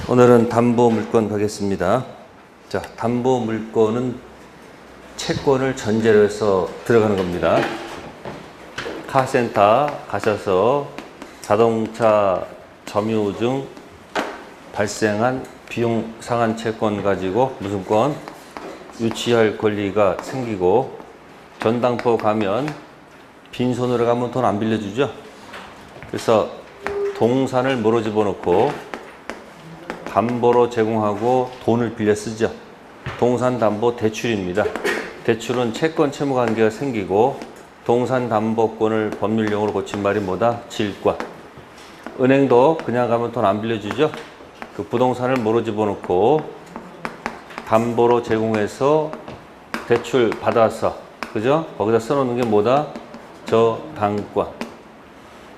오늘은 담보물건 가겠습니다. 자, 담보물건은 채권을 전제로 해서 들어가는 겁니다. 카센터 가셔서 자동차 점유 중 발생한 비용 상한 채권 가지고 무슨 건 유치할 권리가 생기고, 전당포 가면 빈손으로 가면 돈 안 빌려주죠. 그래서 동산을 뭐로 집어넣고 담보로 제공하고 돈을 빌려 쓰죠. 동산담보 대출입니다. 대출은 채권 채무 관계가 생기고, 동산담보권을 법률용어로 고친 말이 뭐다? 질과. 은행도 그냥 가면 돈 안 빌려주죠. 그 부동산을 뭐로 집어넣고 담보로 제공해서 대출 받아서, 그죠? 거기다 써놓는 게 뭐다? 저당권.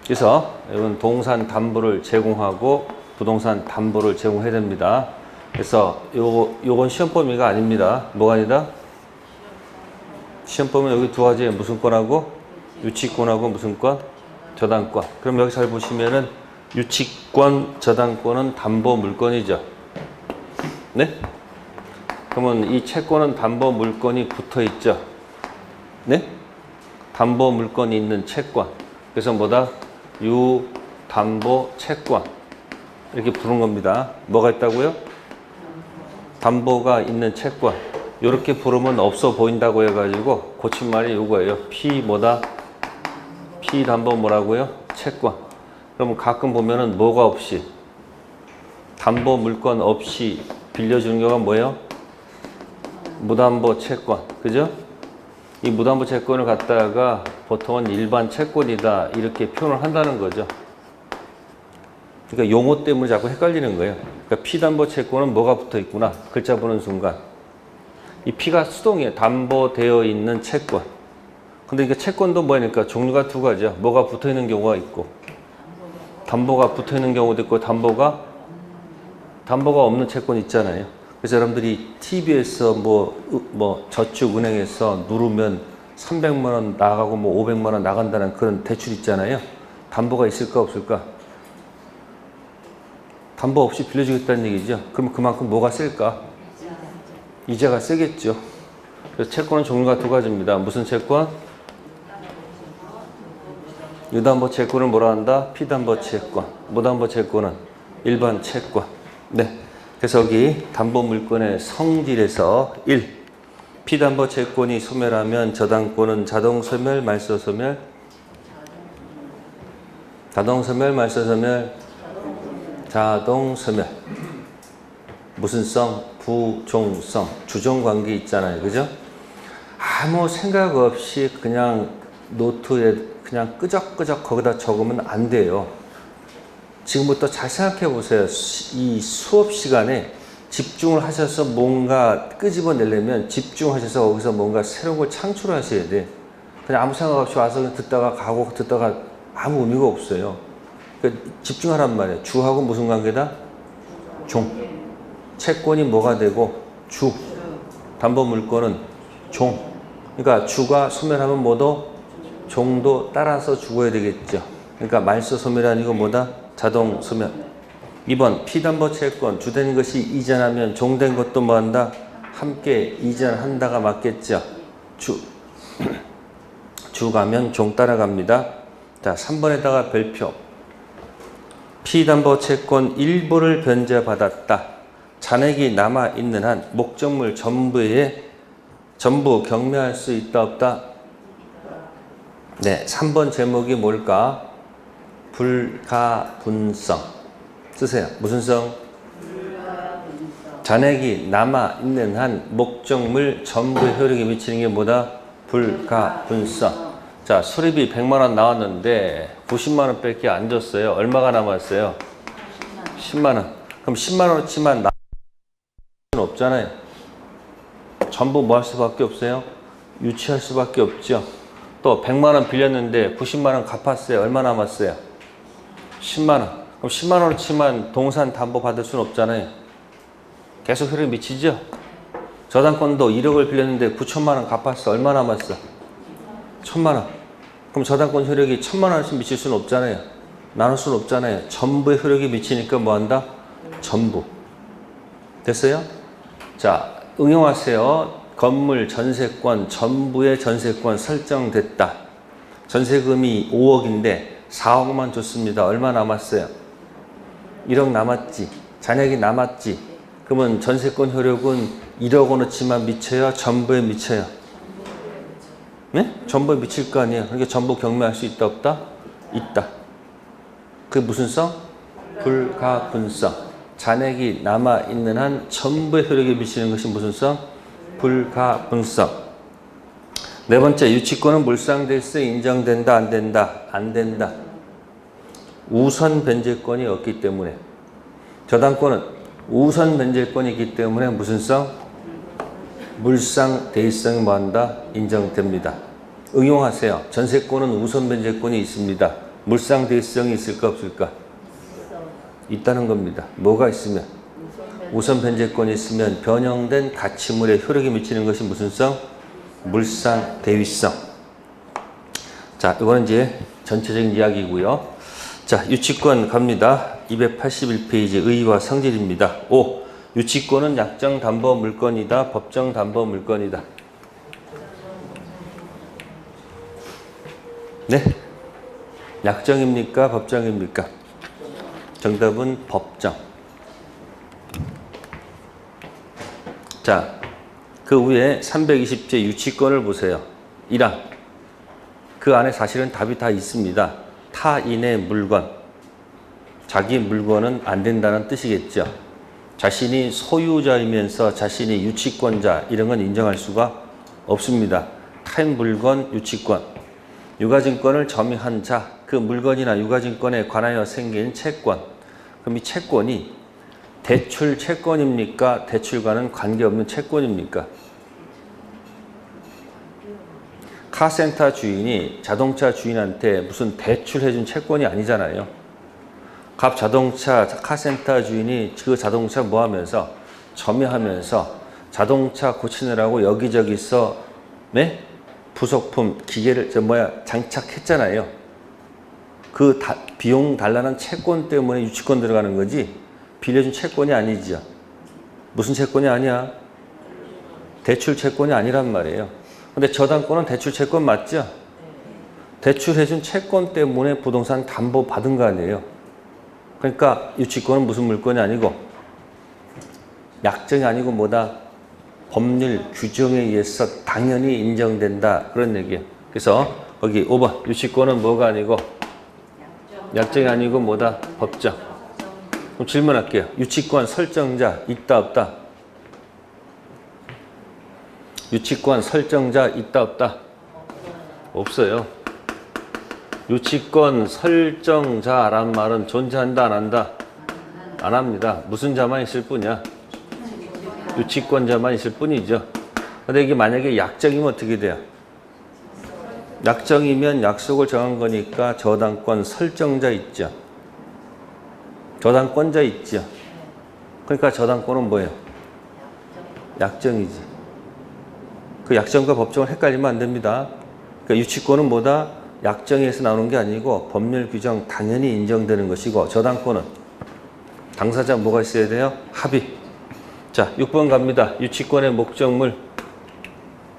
그래서 이건 동산 담보를 제공하고 부동산 담보를 제공해야 됩니다. 그래서 요건 시험 범위가 아닙니다. 뭐가 아니다? 시험 범위는 여기 두 가지에 무슨 권하고 유치권하고 무슨 권? 저당권. 그럼 여기 잘 보시면은 유치권, 저당권은 담보 물건이죠. 네? 그러면 이 채권은 담보 물건이 붙어 있죠. 네? 담보 물건이 있는 채권. 그래서 뭐다? 유담보 채권. 이렇게 부른 겁니다. 뭐가 있다고요? 담보가 있는 채권. 이렇게 부르면 없어 보인다고 해가지고 고친 말이 이거예요. P 뭐다? P 담보 뭐라고요? 채권. 그러면 가끔 보면은 뭐가 없이, 담보 물건 없이 빌려주는 경우가 뭐예요? 무담보 채권. 그죠? 이 무담보 채권을 갖다가 보통은 일반 채권이다 이렇게 표현을 한다는 거죠. 그러니까 용어 때문에 자꾸 헷갈리는 거예요. 그러니까 피담보 채권은 뭐가 붙어 있구나. 글자 보는 순간. 이 P가 수동이에요. 담보되어 있는 채권. 근데 이게 채권도 뭐니까 종류가 두 가지야. 뭐가 붙어 있는 경우가 있고, 담보가 붙어 있는 경우도 있고, 담보가 없는 채권 있잖아요. 그래서 여러분들이 TV에서 뭐 저축은행에서 누르면 300만 원 나가고 뭐 500만 원 나간다는 그런 대출 있잖아요. 담보가 있을까 없을까? 담보 없이 빌려주겠다는 얘기죠. 그럼 그만큼 뭐가 셀까? 이자가 세겠죠. 그래서 채권은 종류가 두 가지입니다. 무슨 채권? 유담보 채권을 뭐라 한다? 피담보 채권. 무담보 채권은 일반 채권. 네. 그래서 여기 담보 물건의 성질에서 1. 피담보 채권이 소멸하면 저당권은 자동 소멸, 말소 소멸? 자동 소멸, 말소 소멸? 자동 소멸. 무슨 성? 부종성. 주종 관계 있잖아요. 그죠? 아무 생각 없이 그냥 노트에 그냥 끄적끄적 거기다 적으면 안 돼요. 지금부터 잘 생각해 보세요. 이 수업 시간에 집중을 하셔서 뭔가 끄집어내려면 집중하셔서 거기서 뭔가 새로운 걸 창출하셔야 돼. 그냥 아무 생각 없이 와서 그냥 듣다가 가고 듣다가 아무 의미가 없어요. 그러니까 집중하란 말이에요. 주하고 무슨 관계다? 종. 채권이 뭐가 되고? 주. 담보 물건은 종. 그러니까 주가 소멸하면 뭐도? 종도 따라서 죽어야 되겠죠. 그러니까 말소 소멸이 아니고 뭐다? 자동 소멸. 2번 피담보 채권 주된 것이 이전하면 종된 것도 뭐한다? 함께 이전한다가 맞겠죠. 주 가면 종 따라갑니다. 자, 3번에다가 별표. 피담보 채권 일부를 변제받았다. 잔액이 남아있는 한 목적물 전부 경매할 수 있다 없다? 네, 3번 제목이 뭘까? 불가분성. 쓰세요. 무슨 성? 불가분성. 잔액이 남아있는 한 목적물 전부의 효력에 미치는 게 뭐다? 불가분성. 자, 수리비 100만 원 나왔는데 90만 원 밖에 안 줬어요. 얼마가 남았어요? 10만 원. 그럼 10만 원어치만 남을 수는 없잖아요. 전부 뭐 할 수밖에 없어요? 유치할 수밖에 없죠. 또 100만 원 빌렸는데 90만 원 갚았어요. 얼마 남았어요? 10만 원. 그럼 10만 원어치만 동산 담보 받을 수는 없잖아요. 계속 효력이 미치죠. 저당권도 1억을 빌렸는데 9천만 원 갚았어. 얼마 남았어? 1천만 원. 그럼 저당권 효력이 1천만 원씩 미칠 수는 없잖아요. 나눌 수는 없잖아요. 전부의 효력이 미치니까 뭐 한다? 전부. 됐어요? 자, 응용하세요. 건물 전세권, 전부의 전세권 설정됐다. 전세금이 5억인데 4억만 줬습니다. 얼마 남았어요? 1억 남았지. 잔액이 남았지. 그러면 전세권 효력은 1억 원어치만 미쳐요? 전부에 미쳐요? 네? 전부에 미칠 거 아니에요. 그러니까 전부 경매할 수 있다 없다? 있다. 그게 무슨 성? 불가분성. 잔액이 남아있는 한 전부의 효력에 미치는 것이 무슨 성? 불가분성. 네 번째, 유치권은 물상대세 인정된다 안 된다? 안 된다. 우선 변제권이 없기 때문에. 저당권은 우선 변제권이 있기 때문에 무슨 성? 물상대위성이 뭐한다? 인정됩니다. 응용하세요. 전세권은 우선 변제권이 있습니다. 물상대위성이 있을까 없을까? 있다는 겁니다. 뭐가 있으면? 우선 변제권이 있으면 변형된 가치물에 효력이 미치는 것이 무슨 성? 물상대위성. 자, 이거는 이제 전체적인 이야기고요. 자, 유치권 갑니다. 281페이지 의의와 성질입니다. 5. 유치권은 약정담보 물건이다. 법정담보 물건이다. 네? 약정입니까? 법정입니까? 정답은 법정. 자, 그 위에 320제 유치권을 보세요. 1항. 그 안에 사실은 답이 다 있습니다. 타인의 물건. 자기 물건은 안 된다는 뜻이겠죠. 자신이 소유자이면서 자신이 유치권자 이런 건 인정할 수가 없습니다. 타인 물건 유치권. 유가증권을 점유한 자, 그 물건이나 유가증권에 관하여 생긴 채권. 그럼 이 채권이 대출 채권입니까? 대출과는 관계없는 채권입니까? 카센터 주인이 자동차 주인한테 무슨 대출해준 채권이 아니잖아요. 갑 자동차 카센터 주인이 그 자동차 뭐 하면서 점유하면서 자동차 고치느라고 여기저기서 네? 부속품 기계를 장착했잖아요. 그 비용 달라는 채권 때문에 유치권 들어가는 거지 빌려준 채권이 아니죠. 무슨 채권이 아니야? 대출 채권이 아니란 말이에요. 근데 저당권은 대출 채권 맞죠? 대출해준 채권 때문에 부동산 담보 받은 거 아니에요. 그러니까 유치권은 무슨 물건이 아니고 약정이 아니고 뭐다? 법률 규정에 의해서 당연히 인정된다. 그런 얘기예요. 그래서 거기 5번 유치권은 뭐가 아니고 약정이 아니고 뭐다? 법정. 그럼 질문할게요. 유치권 설정자 있다 없다? 유치권 설정자 있다 없다? 없어요. 유치권 설정자란 말은 존재한다 안 한다? 안 합니다. 무슨 자만 있을 뿐이야? 유치권자만 있을 뿐이죠. 근데 이게 만약에 약정이면 어떻게 돼요? 약정이면 약속을 정한 거니까 저당권 설정자 있죠. 저당권자 있죠. 그러니까 저당권은 뭐예요? 약정이지. 그 약정과 법정을 헷갈리면 안 됩니다. 그러니까 유치권은 뭐다? 약정에서 나오는 게 아니고 법률 규정 당연히 인정되는 것이고 저당권은 당사자 뭐가 있어야 돼요? 합의. 자, 6번 갑니다. 유치권의 목적물.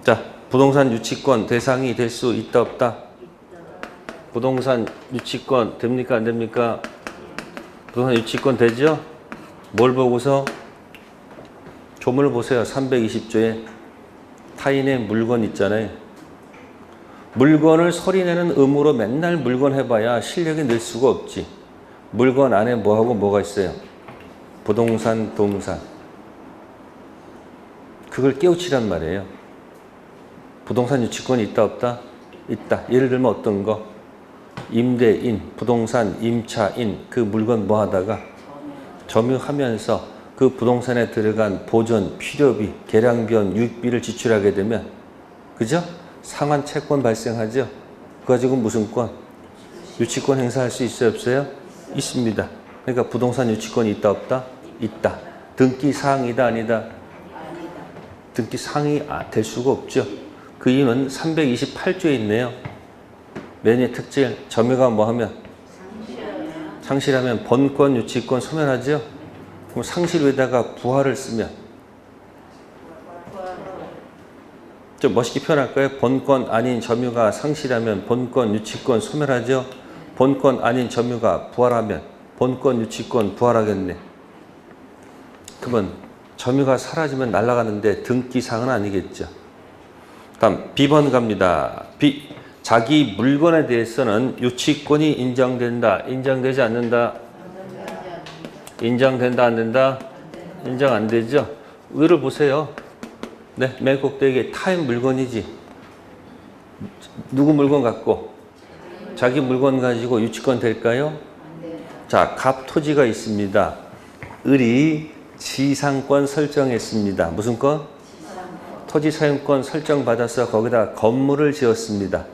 자, 부동산 유치권 대상이 될 수 있다 없다? 부동산 유치권 됩니까 안 됩니까? 부동산 유치권 되죠? 뭘 보고서? 조문을 보세요. 320조에 타인의 물건 있잖아요. 물건을 소리내는 의무로 맨날 물건 해봐야 실력이 늘 수가 없지. 물건 안에 뭐하고 뭐가 있어요? 부동산, 동산. 그걸 깨우치란 말이에요. 부동산 유치권이 있다 없다? 있다. 예를 들면 어떤 거? 임대인, 부동산, 임차인 그 물건 뭐 하다가 점유하면서 그 부동산에 들어간 보존, 필요비, 계량비용, 유익비를 지출하게 되면 그죠? 상환 채권 발생하죠? 그거 가지고 무슨 권? 유치권 행사할 수 있어요 없어요? 있습니다. 그러니까 부동산 유치권이 있다 없다? 있다. 등기 사항이다 아니다? 등기 사항이 될 수가 없죠. 그 이유는 328조에 있네요. 매니의 특질, 점유가 뭐하면? 상실하면 본권 유치권 소멸하죠. 그럼 상실 위에다가 부하를 쓰면 좀 멋있게 표현할까요? 본권 아닌 점유가 상실하면 본권 유치권 소멸하죠. 본권 아닌 점유가 부활하면 본권 유치권 부활하겠네. 그러면 점유가 사라지면 날아가는데 등기상은 아니겠죠. 다음 B번 갑니다. B. 자기 물건에 대해서는 유치권이 인정된다. 인정되지 않는다. 인정된다 안 된다? 인정 안 되죠. 의를 보세요. 네, 맨 꼭대기에 타인 물건이지. 누구 물건 갖고? 자기 물건 가지고 유치권 될까요? 자, 갑 토지가 있습니다. 을이 지상권 설정했습니다. 무슨 권? 토지 사용권 설정받아서 거기다 건물을 지었습니다.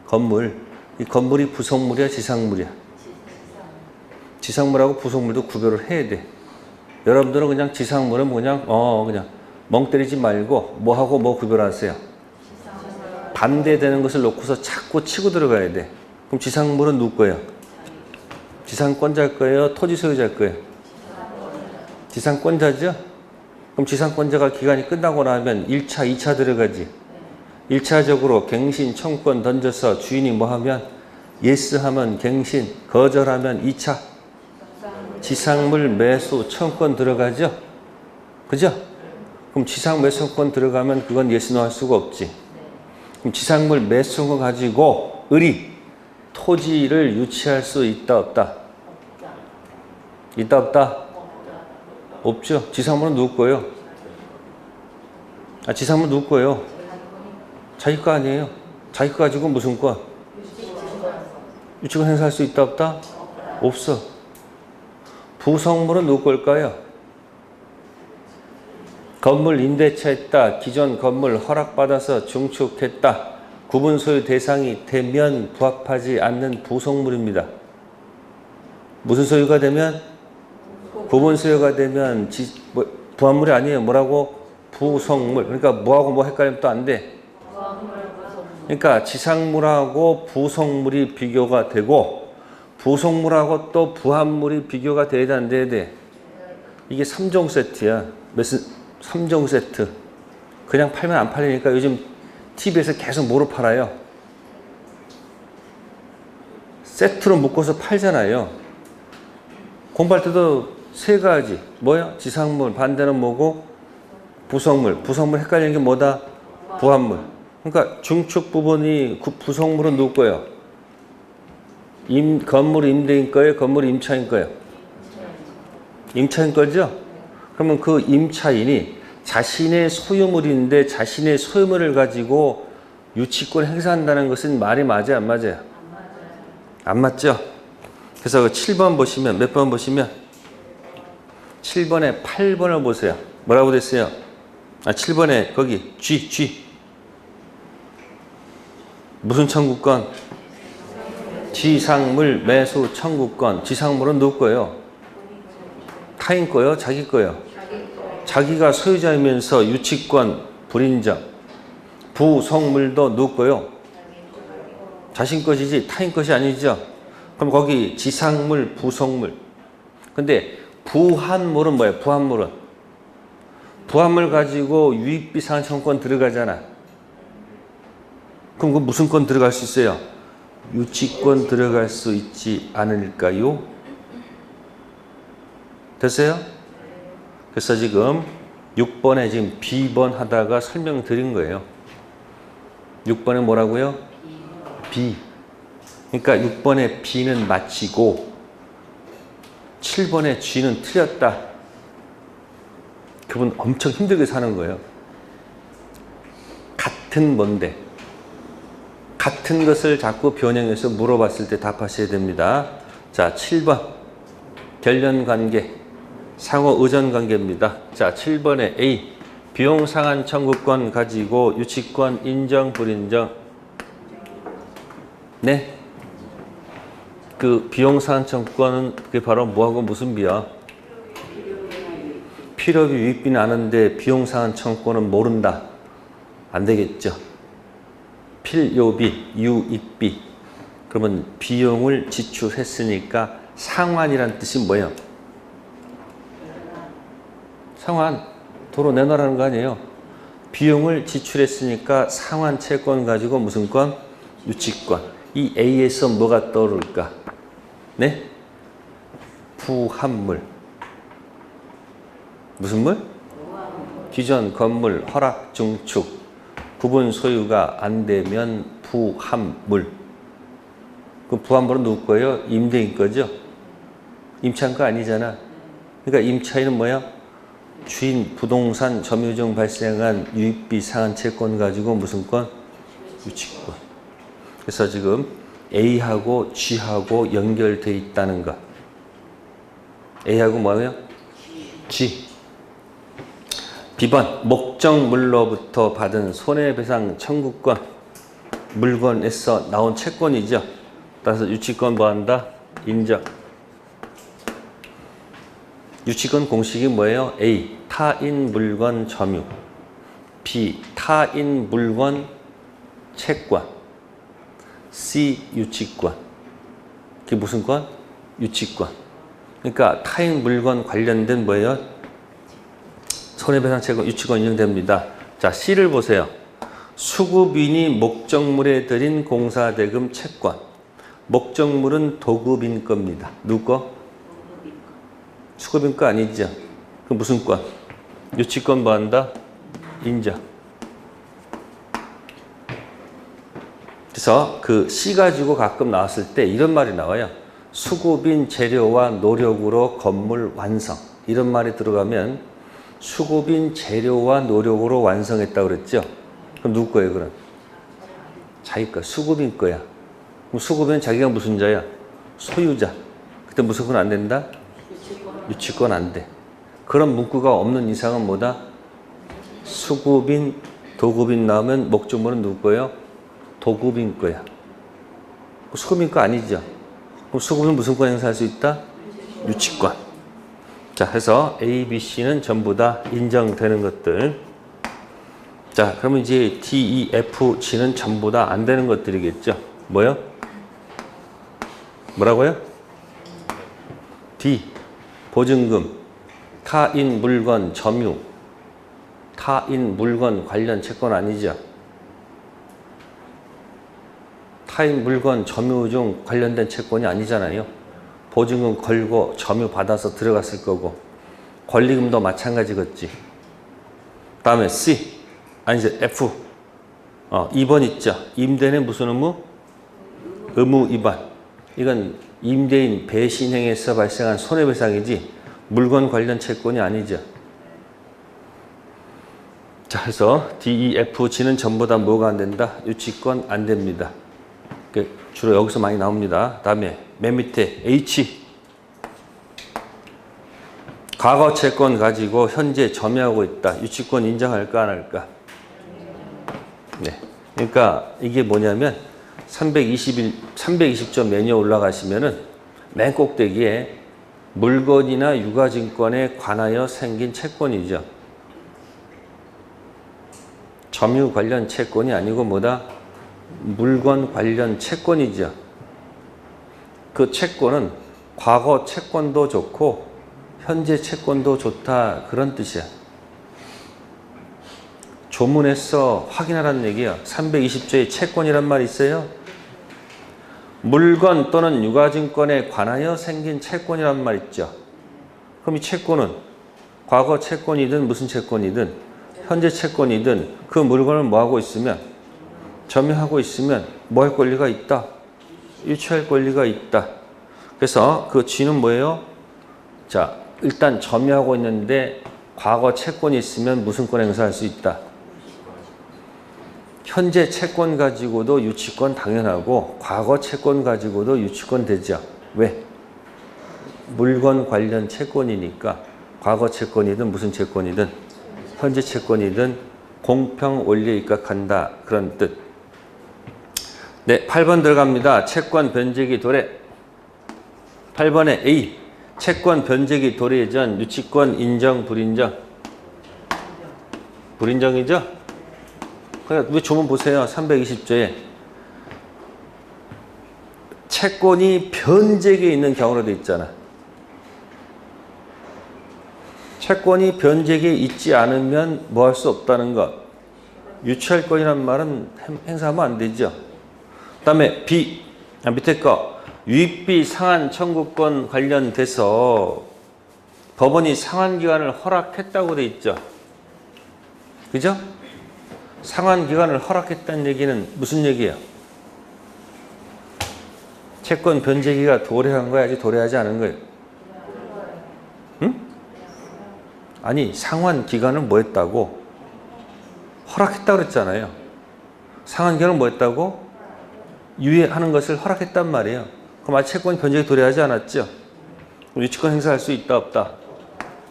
건물. 이 건물이 부속물이야, 지상물이야? 지상물하고 부속물도 구별을 해야 돼. 여러분들은 그냥 지상물은 그냥 멍 때리지 말고 뭐하고 뭐 구별하세요. 반대되는 것을 놓고서 자꾸 치고 들어가야 돼. 그럼 지상물은 누구 거예요? 지상권자일 거예요? 토지 소유자일 거예요? 지상권자죠? 그럼 지상권자가 기간이 끝나고 나면 1차, 2차 들어가지. 1차적으로 갱신, 청권 던져서 주인이 뭐 하면 예스 하면 갱신, 거절하면 2차 지상물 매수, 청권 들어가죠? 그죠? 그럼 지상 매수권 들어가면 그건 예스노 할 수가 없지. 그럼 지상물 매수권 가지고 을이 토지를 유치할 수 있다 없다? 있다 없다? 없죠. 지상물은 누구 거예요? 지상물 누구 거예요? 자기 거 아니에요. 자기 거 가지고 무슨 권? 유치권 행사할 수 있다 없다? 없어. 부속물은 누구 걸까요? 건물 임대차했다. 기존 건물 허락받아서 증축했다. 구분 소유 대상이 되면 부합하지 않는 부속물입니다. 무슨 소유가 되면? 구분 소유가 되면 부합물이 아니에요. 뭐라고? 부속물. 그러니까 뭐하고 뭐 헷갈리면 또 안 돼. 그러니까 지상물하고 부속물이 비교가 되고 부속물하고 또 부합물이 비교가 돼야 돼, 안 돼야 돼? 이게 3종 세트야. 3종 세트. 그냥 팔면 안 팔리니까 요즘 TV에서 계속 뭐로 팔아요? 세트로 묶어서 팔잖아요. 공부할 때도 세 가지. 뭐야? 지상물. 반대는 뭐고? 부속물. 부속물 헷갈리는 게 뭐다? 부합물. 그러니까 중축 부분이 부속물은 누구 거예요? 건물 임대인 거예요? 건물 임차인 거예요? 임차인 거죠? 그러면 그 임차인이 자신의 소유물인데 자신의 소유물을 가지고 유치권 행사한다는 것은 말이 맞아요? 안 맞아요? 안 맞죠? 그래서 그 7번 보시면 몇 번 보시면 7번에 8번을 보세요. 뭐라고 됐어요? 7번에 거기 G 무슨 청구권? 지상물 매수 청구권. 지상물은 누구 거예요? 타인 거예요? 자기 거예요? 자기가 소유자이면서 유치권 불인정. 부속물도 누구 거예요? 자신 것이지 타인 것이 아니죠. 그럼 거기 지상물, 부속물. 근데 부합물은 뭐예요? 부합물은 부합물 가지고 유익비 상환청구권 들어가잖아. 그럼 그 무슨 권 들어갈 수 있어요? 유치권 들어갈 수 있지 않을까요? 됐어요? 그래서 지금 6번에 지금 B번 하다가 설명드린 거예요. 6번에 뭐라고요? B. 그러니까 6번에 B는 맞히고 7번에 G는 틀렸다. 그분 엄청 힘들게 사는 거예요. 같은 뭔데? 같은 것을 자꾸 변형해서 물어봤을 때 답하셔야 됩니다. 자, 7번. 결련관계. 상호 의존관계입니다. 자, 7번에 A. 비용상환 청구권 가지고 유치권 인정, 불인정. 네. 그 비용상환 청구권은 그게 바로 뭐하고 무슨 비야? 필요비 유익비는 아는데 비용상환 청구권은 모른다. 안 되겠죠. 필요비, 유익비. 그러면 비용을 지출했으니까 상환이란 뜻이 뭐예요? 상환 도로 내놔라는 거 아니에요. 비용을 지출했으니까 상환 채권 가지고 무슨 권? 유치권. 이 A에서 뭐가 떠오를까? 네? 부합물. 무슨 물? 기존 건물 허락 증축 구분 소유가 안 되면 부합물. 그 부합물은 누구 거예요? 임대인 거죠? 임차인 거 아니잖아. 그러니까 임차인은 뭐야? 주인 부동산 점유 중 발생한 유익비 상환 채권 가지고 무슨 권? 유치권. 그래서 지금 A하고 G하고 연결돼 있다는 거. A하고 뭐예요? G. B번 목적물로부터 받은 손해배상 청구권. 물건에서 나온 채권이죠. 따라서 유치권 뭐한다? 인정. 유치권 공식이 뭐예요? A. 타인 물건 점유. B. 타인 물건 채권. C. 유치권. 그게 무슨 권? 유치권. 그러니까 타인 물건 관련된 뭐예요? 손해배상 채권 유치권 인정됩니다. 자, C를 보세요. 수급인이 목적물에 들인 공사대금 채권. 목적물은 도급인 겁니다. 누구 거? 수급인 거 아니죠? 그럼 무슨 권? 유치권 뭐 한다? 인정. 그래서 그 C 가지고 가끔 나왔을 때 이런 말이 나와요. 수급인 재료와 노력으로 건물 완성. 이런 말이 들어가면 수급인 재료와 노력으로 완성했다고 그랬죠? 그럼 누구 거예요, 그럼? 자기 거, 수급인 거야. 그럼 수급인 자기가 무슨 자야? 소유자. 그때 무슨 건 안 된다? 유치권 안 돼. 그런 문구가 없는 이상은 뭐다? 수급인, 도급인 나오면 목적물은 누구 거예요? 도급인 거야. 수급인 거 아니죠? 그럼 수급은 무슨 권 행사할 수 있다? 유치권. 자, 해서 A, B, C는 전부 다 인정되는 것들. 자, 그러면 이제 D, E, F, G는 전부 다 안 되는 것들이겠죠? 뭐요? 뭐라고요? D. 보증금, 타인 물건 점유, 타인 물건 관련 채권 아니죠? 타인 물건 점유 중 관련된 채권이 아니잖아요. 보증금 걸고 점유 받아서 들어갔을 거고 권리금도 마찬가지겠지. 다음에 C, 아니죠, F. 2번 있죠. 임대인의 무슨 의무? 의무 위반. 이건 임대인 배신행에서 발생한 손해배상이지 물건 관련 채권이 아니죠. 자, 그래서 D, E, F, G는 전부 다 뭐가 안 된다? 유치권 안 됩니다. 주로 여기서 많이 나옵니다. 다음에 맨 밑에 H. 과거 채권 가지고 현재 점유하고 있다. 유치권 인정할까 안 할까? 네. 그러니까 이게 뭐냐면 320조 메뉴 올라가시면은 맨 꼭대기에 물건이나 유가증권에 관하여 생긴 채권이죠. 점유 관련 채권이 아니고 뭐다? 물건 관련 채권이죠. 그 채권은 과거 채권도 좋고 현재 채권도 좋다 그런 뜻이야. 조문에서 확인하라는 얘기야. 320조에 채권이란 말이 있어요. 물건 또는 유가증권에 관하여 생긴 채권이란 말 있죠. 그럼 이 채권은 과거 채권이든 무슨 채권이든 현재 채권이든 그 물건을 뭐하고 있으면 점유하고 있으면 뭐 할 권리가 있다? 유치할 권리가 있다. 그래서 그 G는 뭐예요? 자, 일단 점유하고 있는데 과거 채권이 있으면 무슨 권 행사할 수 있다? 현재 채권 가지고도 유치권 당연하고 과거 채권 가지고도 유치권 되죠. 왜? 물건 관련 채권이니까 과거 채권이든 무슨 채권이든 현재 채권이든 공평 원리에 입각한다. 그런 뜻. 네, 8번 들어갑니다. 채권 변제기 도래. 8번에 A. 채권 변제기 도래 전 유치권 인정 불인정? 불인정이죠? 그러니까 왜 조문 보세요. 320조에 채권이 변제기에 있는 경우로 돼 있잖아. 채권이 변제기에 있지 않으면 뭐 할 수 없다는 것. 유치할 건이란 말은 행사하면 안 되죠. 그 다음에 밑에 거. 유익비 상한 청구권 관련돼서 법원이 상환기간을 허락했다고 돼 있죠. 그죠? 상환기간을 허락했다는 얘기는 무슨 얘기예요? 채권 변제기가 도래한 거야? 아직 도래하지 않은 거예요? 응? 아니, 상환기간을 뭐 했다고? 허락했다고 그랬잖아요. 상환기간을 뭐 했다고? 유예하는 것을 허락했단 말이에요. 그럼 아직 채권이 변제기 도래하지 않았죠? 유치권 행사할 수 있다 없다?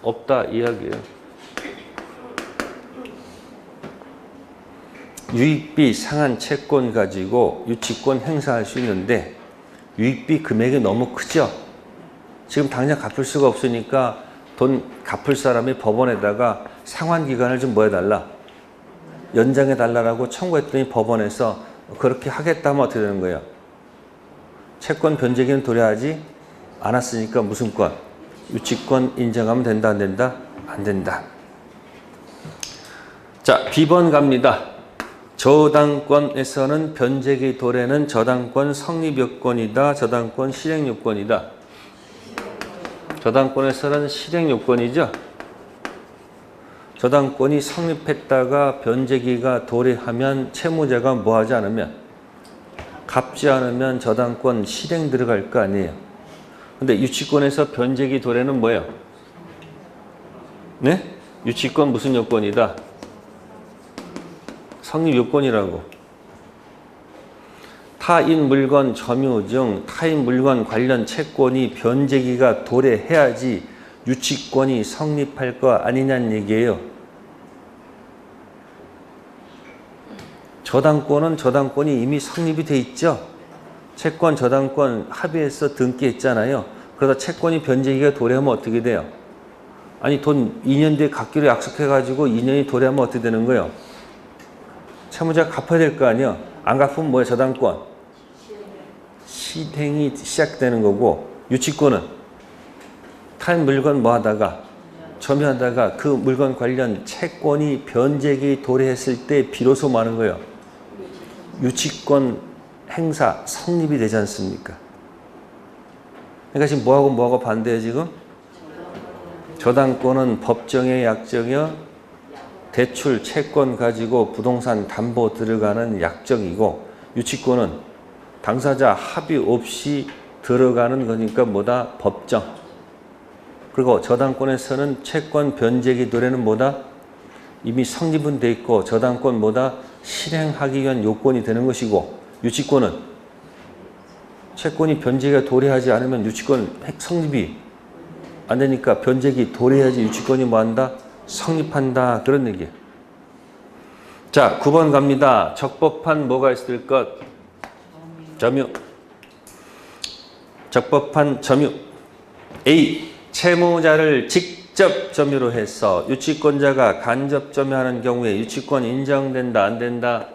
없다 이야기예요. 유익비 상한 채권 가지고 유치권 행사할 수 있는데 유익비 금액이 너무 크죠? 지금 당장 갚을 수가 없으니까 돈 갚을 사람이 법원에다가 상환기간을 좀 뭐 해달라? 연장해달라고 청구했더니 법원에서 그렇게 하겠다 하면 어떻게 되는 거예요? 채권 변제기는 도래하지 않았으니까 무슨 권? 유치권 인정하면 된다 안 된다? 안 된다. 자, B번 갑니다. 저당권에서는 변제기 도래는 저당권 성립 요건이다. 저당권 실행 요건이다. 저당권에서는 실행 요건이죠. 저당권이 성립했다가 변제기가 도래하면 채무자가 뭐 하지 않으면 갚지 않으면 저당권 실행 들어갈 거 아니에요. 근데 유치권에서 변제기 도래는 뭐예요? 네? 유치권 무슨 요건이다? 성립 요건이라고. 타인 물건 점유 중 타인 물건 관련 채권이 변제기가 도래해야지 유치권이 성립할 거 아니냐는 얘기예요. 저당권은 저당권이 이미 성립이 돼 있죠. 채권 저당권 합의해서 등기했잖아요. 그러다 채권이 변제기가 도래하면 어떻게 돼요? 아니 돈 2년 뒤에 갚기로 약속해가지고 2년이 도래하면 어떻게 되는 거예요? 채무자 갚아야 될 거 아니야. 안 갚으면 뭐야? 저당권 실행이 시작되는 거고 유치권은 타인 물건 뭐 하다가 점유하다가 그 물건 관련 채권이 변제기 도래했을 때 비로소 뭐 하는 거예요? 유치권 행사 성립이 되지 않습니까? 그러니까 지금 뭐하고 반대해요 지금? 저당권은 법정의 약정이요. 대출 채권 가지고 부동산 담보 들어가는 약정이고 유치권은 당사자 합의 없이 들어가는 거니까 뭐다? 법정. 그리고 저당권에서는 채권 변제기 도래는 뭐다? 이미 성립은 돼 있고 저당권 뭐다? 실행하기 위한 요건이 되는 것이고 유치권은 채권이 변제기가 도래하지 않으면 유치권 성립이 안 되니까 변제기 도래해야지 유치권이 뭐 한다? 성립한다. 그런 얘기예요. 자, 9번 갑니다. 적법한 뭐가 있을 것? 점유. 적법한 점유. A. 채무자를 직접 점유로 해서 유치권자가 간접 점유하는 경우에 유치권 인정된다 안 된다?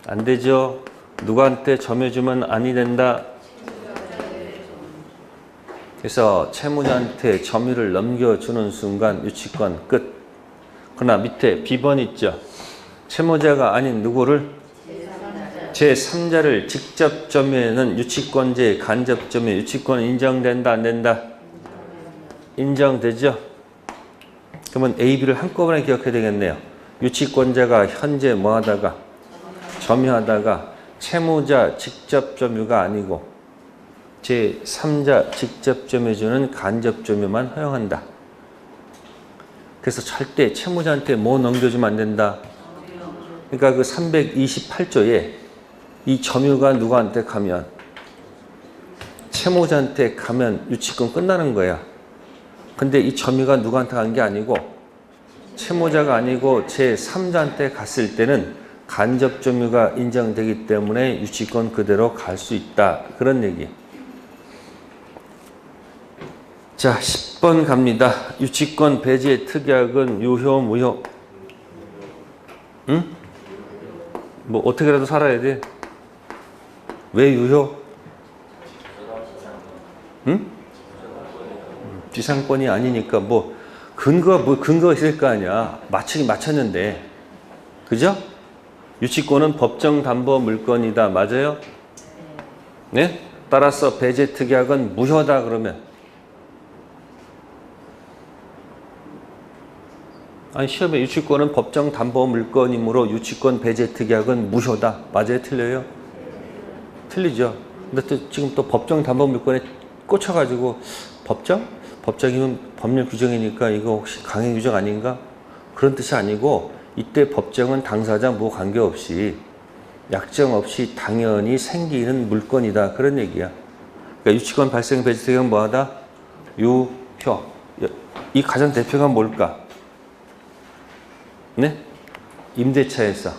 안 되죠. 누구한테 점유 주면 아니 된다? 그래서 채무자한테 점유를 넘겨주는 순간 유치권 끝. 그러나 밑에 B번 있죠. 채무자가 아닌 누구를? 제3자를 직접 점유하는 유치권자의 간접 점유. 유치권 인정된다 안 된다? 인정되죠. 그러면 A, B를 한꺼번에 기억해야 되겠네요. 유치권자가 현재 뭐 하다가 점유하다가 채무자 직접 점유가 아니고 제3자 직접 점유주는 간접 점유만 허용한다. 그래서 절대 채무자한테 뭐 넘겨주면 안 된다. 그러니까 그 328조에 이 점유가 누구한테 가면 채무자한테 가면 유치권 끝나는 거야. 근데 이 점유가 누구한테 간 게 아니고 채무자가 아니고 제3자한테 갔을 때는 간접 점유가 인정되기 때문에 유치권 그대로 갈 수 있다. 그런 얘기. 자, 10번 갑니다. 유치권 배제 특약은 유효, 무효? 응? 뭐 어떻게라도 살아야 돼? 왜 유효? 응? 지상권이 아니니까 뭐 근거가 있을 거 아니야. 맞추긴 맞췄는데. 그죠? 유치권은 법정 담보 물건이다. 맞아요? 네? 따라서 배제 특약은 무효다 그러면. 아니 시험에 유치권은 법정 담보 물건이므로 유치권 배제 특약은 무효다. 맞아요? 틀려요? 틀리죠. 근데 또 지금 또 법정 담보 물건에 꽂혀가지고 법정? 법정이면 법률 규정이니까 이거 혹시 강행 규정 아닌가? 그런 뜻이 아니고 이때 법정은 당사자 뭐 관계없이 약정 없이 당연히 생기는 물건이다. 그런 얘기야. 그러니까 유치권 발생 배제 특약은 뭐하다? 유효. 이 가장 대표가 뭘까? 네? 임대차에서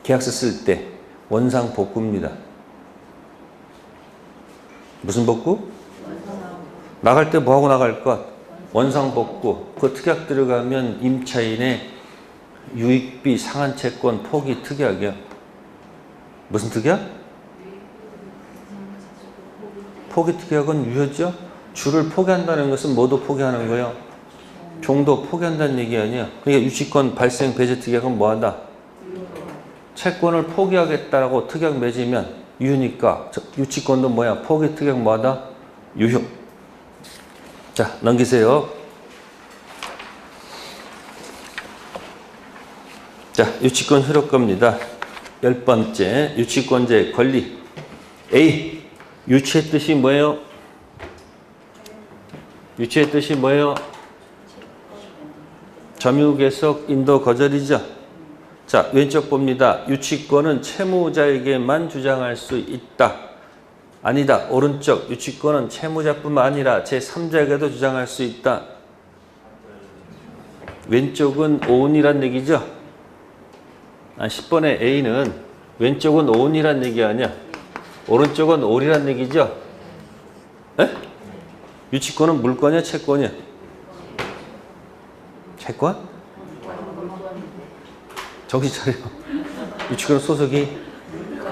계약서 쓸 때 원상 복구입니다. 무슨 복구? 나갈 때 뭐하고 나갈 것? 원상 복구. 그 특약 들어가면 임차인의 유익비 상한 채권 포기 특약이야. 무슨 특약? 포기 특약은 유효죠? 주를 포기한다는 것은 뭐도 포기하는 거예요? 종도 포기한다는 얘기 아니야. 그러니까 유치권 발생 배제 특약은 뭐하다? 채권을 포기하겠다라고 특약 맺으면 유효니까 유치권도 뭐야? 포기 특약 뭐하다? 유효. 자, 넘기세요. 자, 유치권 효력겁니다. 10번째, 유치권자의 권리. A. 유치의 뜻이 뭐예요? 유치의 뜻이 뭐예요? 점유계속 인도 거절이죠. 자, 왼쪽 봅니다. 유치권은 채무자에게만 주장할 수 있다. 아니다. 오른쪽 유치권은 채무자뿐만 아니라 제3자에게도 주장할 수 있다. 왼쪽은 own이란 얘기죠. 10번의 A는 왼쪽은 own이란 얘기 아니야. 오른쪽은 all이란 얘기죠. 에? 유치권은 물권이야, 채권이야? 채권? 정신 차려. 유치권 소속이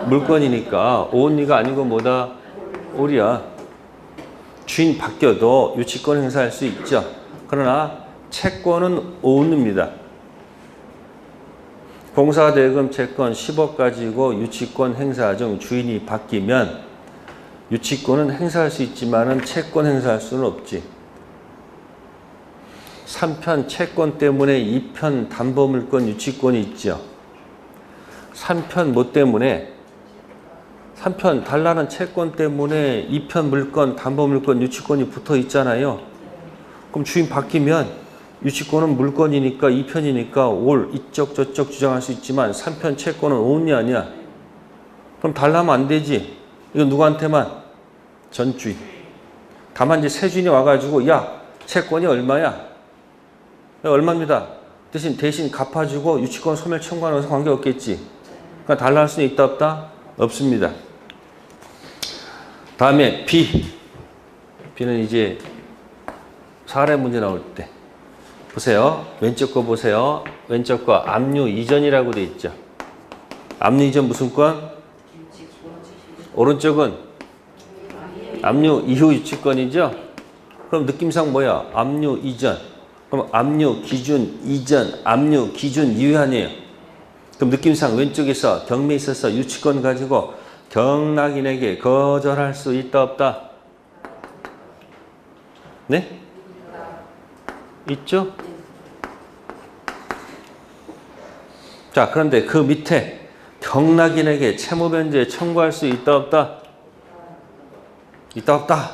물건이니까 own이가 아니고 뭐다? all이야. 주인 바뀌어도 유치권 행사할 수 있죠. 그러나 채권은 own입니다. 공사대금 채권 10억 가지고 유치권 행사 중 주인이 바뀌면 유치권은 행사할 수 있지만은 채권 행사할 수는 없지. 3편 채권 때문에 2편 담보물권 유치권이 있죠. 3편 뭐 때문에? 3편 달라는 채권 때문에 2편 물권 담보물권 유치권이 붙어 있잖아요. 그럼 주인 바뀌면 유치권은 물권이니까 2편이니까 올 이쪽 저쪽 주장할 수 있지만 3편 채권은 own이 아니야. 그럼 달라면 안 되지. 이건 누구한테만? 전주인. 다만 이제 새 주인이 와가지고 야 채권이 얼마야? 얼마입니다. 대신 갚아주고 유치권 소멸 청구하는 것은 관계없겠지. 그러니까 달라 할 수는 있다 없다? 없습니다. 다음에 B. B는 이제 사례 문제 나올 때. 보세요. 왼쪽 거 보세요. 왼쪽 거 압류 이전이라고 돼 있죠. 압류 이전 무슨 권? 오른쪽은 압류 이후 유치권이죠. 그럼 느낌상 뭐야? 압류 이전. 그럼 압류 기준 이전, 압류 기준 이후 아니에요. 그럼 느낌상 왼쪽에서 경매에 있어서 유치권 가지고 경락인에게 거절할 수 있다 없다? 네? 있죠? 자, 그런데 그 밑에 경락인에게 채무변제 청구할 수 있다 없다? 있다 없다?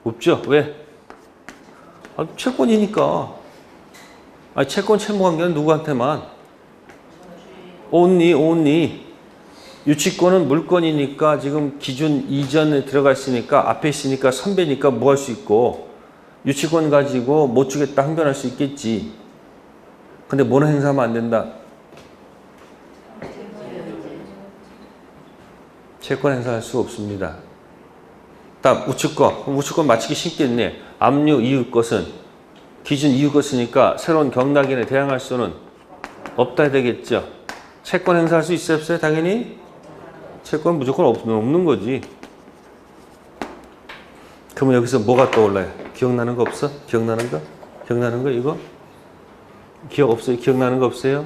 없죠? 왜? 채권이니까. 채권 채무 관계는 누구한테만? only. 유치권은 물건이니까 지금 기준 이전에 들어가 있으니까 앞에 있으니까 선배니까 뭐 할 수 있고 유치권 가지고 못 주겠다 항변할 수 있겠지. 근데 뭐는 행사하면 안 된다? 채권 행사할 수 없습니다. 다음 우측권 맞히기 쉽겠네. 압류 이후 것은 기준 이후 것이니까 새로운 경락인에 대항할 수는 없다 되겠죠. 채권 행사할 수 있어요 없어요? 당연히 채권 무조건 없는 거지. 그러면 여기서 뭐가 떠올라요? 기억나는 거 없어? 기억나는 거? 기억나는 거 이거? 기억 없어요? 기억나는 거 없어요?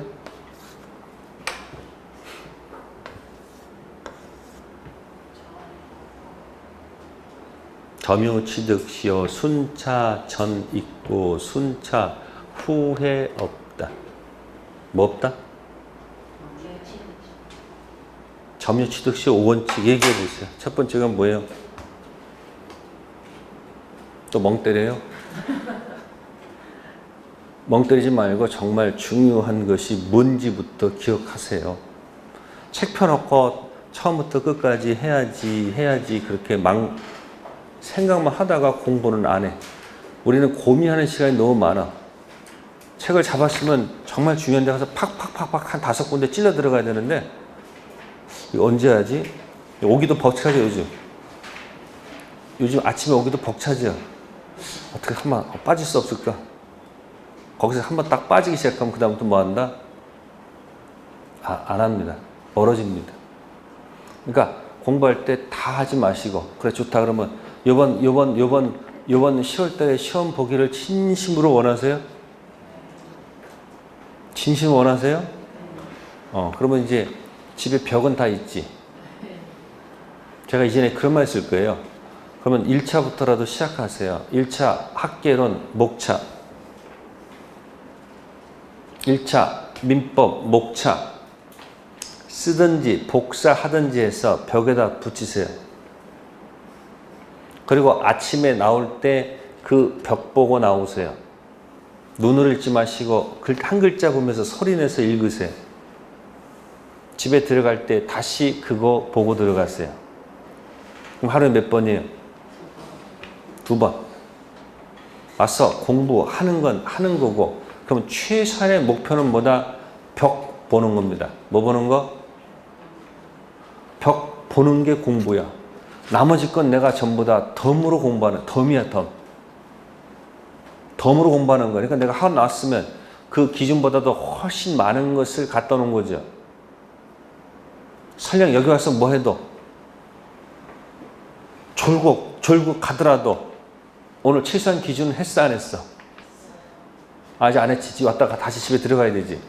점유취득시오 순차 전 있고 순차 후회 없다. 뭐 없다? 점유취득시 5원칙 얘기해 보세요. 첫 번째가 뭐예요? 또 멍 때려요? 멍 때리지 말고 정말 중요한 것이 뭔지부터 기억하세요. 책 펴놓고 처음부터 끝까지 해야지 그렇게 생각만 하다가 공부는 안 해. 우리는 고민하는 시간이 너무 많아. 책을 잡았으면 정말 중요한 데 가서 팍팍팍팍 한 5군데 찔러 들어가야 되는데 이거 언제 하지? 오기도 벅차죠 요즘. 요즘 아침에 오기도 벅차죠. 어떻게 한번 빠질 수 없을까? 거기서 한번 딱 빠지기 시작하면 그 다음부터 뭐 한다? 안 합니다. 멀어집니다. 그러니까 공부할 때 다 하지 마시고 그래 좋다 그러면 요번 10월 달에 시험 보기를 진심으로 원하세요? 진심 원하세요? 그러면 이제 집에 벽은 다 있지. 제가 이전에 그런 말 쓸 거예요. 그러면 1차부터라도 시작하세요. 1차 학개론 목차. 1차 민법 목차. 쓰든지 복사하든지 해서 벽에다 붙이세요. 그리고 아침에 나올 때 그 벽 보고 나오세요. 눈을 읽지 마시고 한 글자 보면서 소리내서 읽으세요. 집에 들어갈 때 다시 그거 보고 들어가세요. 그럼 하루에 몇 번이에요? 2번. 와서 공부하는 건 하는 거고 그럼 최소한의 목표는 뭐다? 벽 보는 겁니다. 뭐 보는 거? 벽 보는 게 공부야. 나머지 건 내가 전부 다 덤으로 공부하는, 덤이야, 덤. 덤으로 공부하는 거니까 그러니까 내가 하루 나왔으면 그 기준보다도 훨씬 많은 것을 갖다 놓은 거죠. 설령 여기 와서 뭐 해도 졸고 가더라도 오늘 최소한 기준은 했어, 안 했어? 아직 안 했지. 왔다가 다시 집에 들어가야 되지.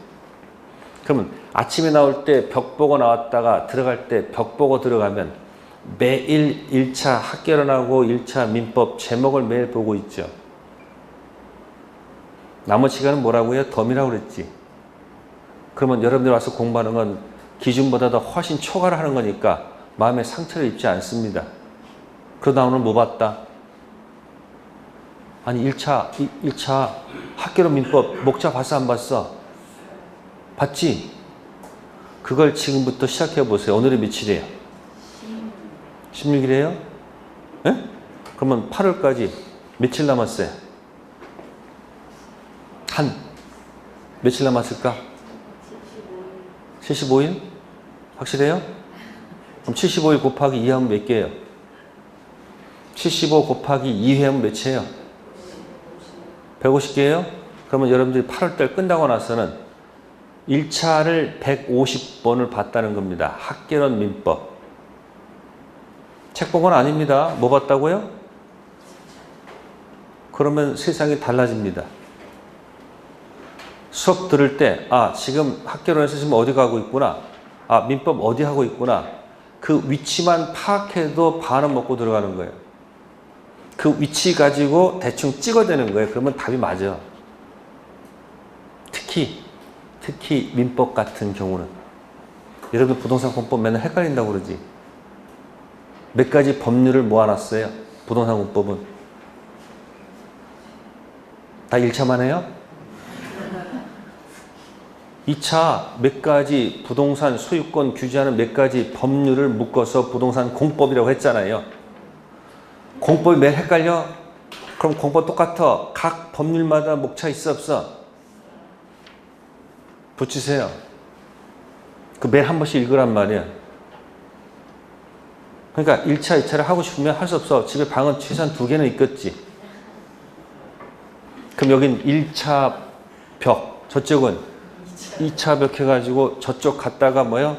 그러면 아침에 나올 때 벽 보고 나왔다가 들어갈 때 벽 보고 들어가면 매일 1차 학개론하고 1차 민법 제목을 매일 보고 있죠. 나머지 시간은 뭐라고요? 덤이라고 그랬지. 그러면 여러분들 와서 공부하는 건 기준보다도 훨씬 초과를 하는 거니까 마음에 상처를 입지 않습니다. 그러다 오늘 뭐 봤다? 아니 1차 학개론 민법 목차 봤어 안 봤어? 봤지? 그걸 지금부터 시작해 보세요. 오늘이 며칠이에요? 16일이에요? 예? 그러면 8월까지 며칠 남았어요? 며칠 남았을까? 75일? 확실해요? 그럼 75일 곱하기 2 하면 몇 개예요? 75 곱하기 2 하면 몇이에요? 150개예요? 그러면 여러분들이 8월달 끝나고 나서는 1차를 150번을 봤다는 겁니다. 학개론 민법. 책 본 건 아닙니다. 뭐 봤다고요? 그러면 세상이 달라집니다. 수업 들을 때 지금 학개론에서 지금 어디 가고 있구나. 민법 어디 하고 있구나. 그 위치만 파악해도 반은 먹고 들어가는 거예요. 그 위치 가지고 대충 찍어대는 거예요. 그러면 답이 맞아. 특히 민법 같은 경우는 여러분 부동산 공법 맨날 헷갈린다고 그러지. 몇 가지 법률을 모아놨어요. 부동산 공법은 다 1차만 해요? 2차 몇 가지 부동산 소유권 규제하는 몇 가지 법률을 묶어서 부동산 공법이라고 했잖아요. 공법이 매일 헷갈려? 그럼 공법 똑같아. 각 법률마다 목차 있어 없어? 붙이세요. 그 매일 한 번씩 읽으란 말이야. 그러니까 1차, 2차를 하고 싶으면 할 수 없어. 집에 방은 최소한 2개는 있겠지. 그럼 여긴 1차 벽, 저쪽은 2차 벽 해가지고 저쪽 갔다가 뭐요?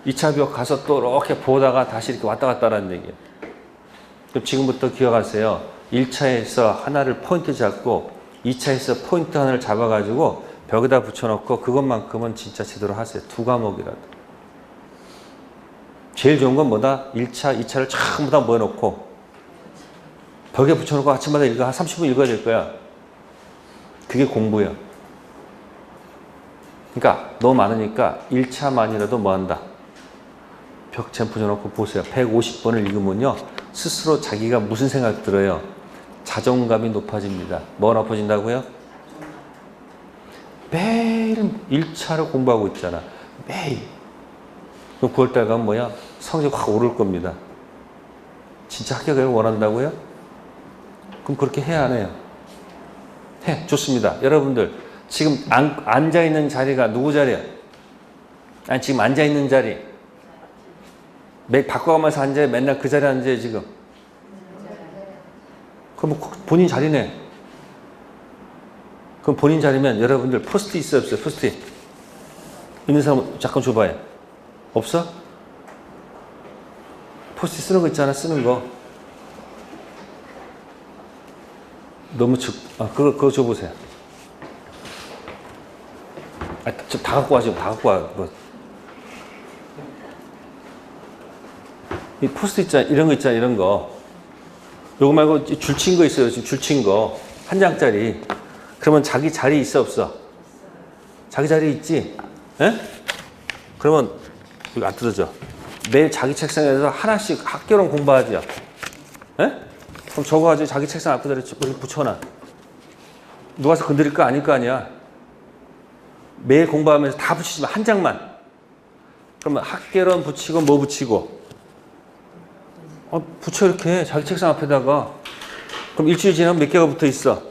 2차 벽 가서 또 이렇게 보다가 다시 이렇게 왔다 갔다 하는 얘기예요. 그럼 지금부터 기억하세요. 1차에서 하나를 포인트 잡고 2차에서 포인트 하나를 잡아가지고 벽에다 붙여놓고 그것만큼은 진짜 제대로 하세요. 2과목이라도. 제일 좋은 건 뭐다? 1차, 2차를 전부 다 모여놓고 벽에 붙여놓고 아침마다 읽어. 한 30분 읽어야 될 거야. 그게 공부야. 그러니까 너무 많으니까 1차만이라도 뭐 한다? 벽체 붙여놓고 보세요. 150번을 읽으면요. 스스로 자기가 무슨 생각 들어요? 자존감이 높아집니다. 뭐가 높아진다고요? 매일 1차를 공부하고 있잖아. 매일. 그럼 9월달 가면 뭐야? 성적이 확 오를 겁니다. 진짜 합격을 원한다고요? 그럼 그렇게 해야 안 해요? 해. 좋습니다. 여러분들 지금 앉아있는 자리가 누구 자리야? 아니 지금 앉아있는 자리. 바꿔가면서 앉아요? 맨날 그 자리에 앉아요 지금? 그럼 본인 자리네. 그럼 본인 자리면 여러분들 포스트잇 있어요 없어요? 포스트잇 있는 사람 잠깐 줘봐요. 없어? 포스트잇 쓰는 거 있잖아. 쓰는 거 너무 그거 줘보세요. 다 갖고 와. 지금 다 갖고 와. 뭐. 이 포스트 있잖아. 이런 거 있잖아. 이런 거. 요거 말고 줄친 거 있어요. 지금 줄친 거. 한 장짜리. 그러면 자기 자리 있어 없어? 자기 자리 있지? 에? 그러면 이거 안 뜯어져. 매일 자기 책상에서 하나씩 학교론 공부하죠. 에? 그럼 저거 가지고 자기 책상 앞에다 이렇게 붙여놔. 누가 와서 건드릴 거 아닐 거 아니야. 매일 공부하면서 다 붙이지 마. 한 장만. 그러면 학계론 붙이고 뭐 붙이고. 붙여 이렇게 자기 책상 앞에다가. 그럼 일주일 지나면 몇 개가 붙어 있어?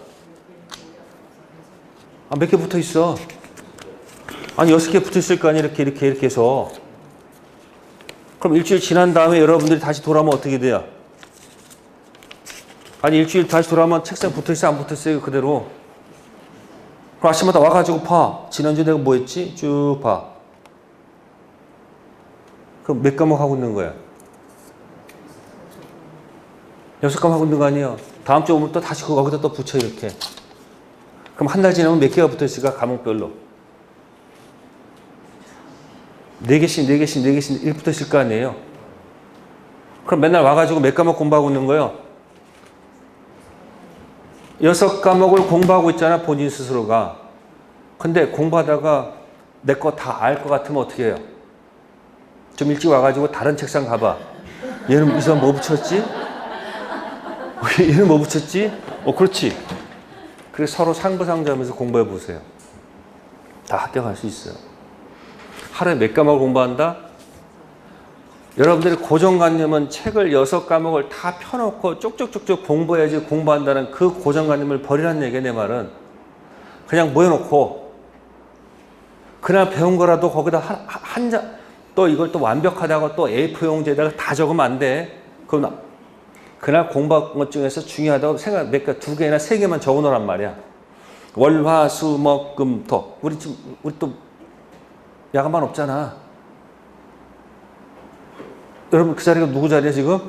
몇 개 붙어 있어? 아니 6개 붙어 있을 거 아니야. 이렇게 해서. 그럼 일주일 지난 다음에 여러분들이 다시 돌아오면 어떻게 돼요? 아니 일주일 다시 돌아오면 책상 붙어 있어 안 붙어 있어요? 그대로. 그럼 아침마다 와가지고 봐. 지난주에 내가 뭐 했지? 쭉 봐. 그럼 몇 과목 하고 있는 거야? 6과목 하고 있는 거 아니에요? 다음 주에 오면 또 다시 거기다 또 붙여 이렇게. 그럼 한 달 지나면 몇 개가 붙어 있을까? 과목별로. 4개씩 이렇게 붙어 있을 거 아니에요? 그럼 맨날 와가지고 몇 과목 공부하고 있는 거예요? 6과목을 공부하고 있잖아, 본인 스스로가. 근데 공부하다가 내 거 다 알 것 같으면 어떻게 해요? 좀 일찍 와가지고 다른 책상 가봐. 얘는 이 사람 뭐 붙였지? 얘는 뭐 붙였지? 그렇지. 그래서 서로 상부상조하면서 공부해 보세요. 다 합격할 수 있어요. 하루에 몇 과목을 공부한다? 여러분들이 고정관념은 책을 6과목을 다 펴놓고 쪽쪽쪽쪽 공부해야지 공부한다는 그 고정관념을 버리라는 얘기야. 내 말은 그냥 모여놓고 그날 배운 거라도 거기다 한 장 또 이걸 또 완벽하다고 또 A4용지에다가 다 적으면 안 돼. 그럼 그날 공부한 것 중에서 중요하다고 생각 몇 개, 2개나 3개만 적어놓으란 말이야. 월, 화, 수, 목, 금, 토. 우리 또 야간반 없잖아. 여러분 그 자리가 누구 자리야 지금?